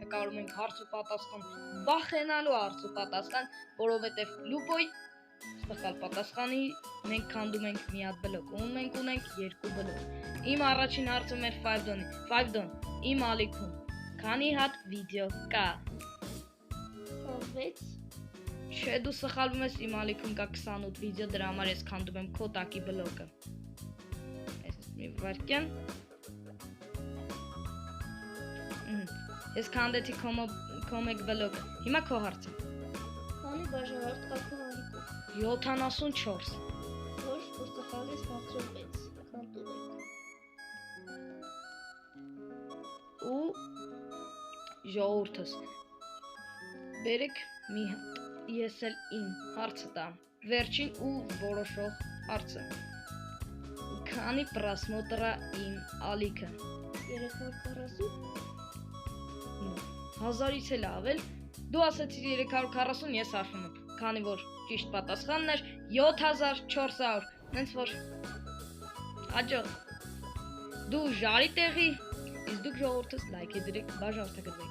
նկարում ենք հարց ու պատասխան, վախենալու հարց ու պատասխան, որովհետև լուպոյ սխալ պատասխանի մենք քանդում ենք մի հատ բլոկ, ու մենք ունենք 2 բլոկ։ Իմ առաջին հարցը մեր 5-դոնի։ 5-դոն, իմ ալիքում քանի հատ վիդեո կա։ 6 Չէ, դու սխալվում ես, իմ ալիքում կա 28 վիդեո, դրա համար ես քանդում եմ քո տակի բլոկը։ Այս մի վարքյան։ Ես քանդեցի քո մեկ բլոկը։ Հիմա քո հարցը։ քանի բաժանարդ կա քո ալիքում։ 74։ Ոչ, որ սխալ ես 66 քանդում ենք։ Ու ժողովուրդս բերեք մի հատ, ես էլ իմ հարցը տամ, վերջին ու որոշող հարցը։ Քանի պրասմոտրա իմ ալիքը։ 340 1000-ից էլ ավել, դու ասացիր 340, ես ասում եմ, քանի որ ճիշտ պատասխանն էր 7400, հենց որ հաջող, դու ժարի տեղի, իսկ դուք ժողովուրդս լայքի դրեք, բաժանորդագրվեք։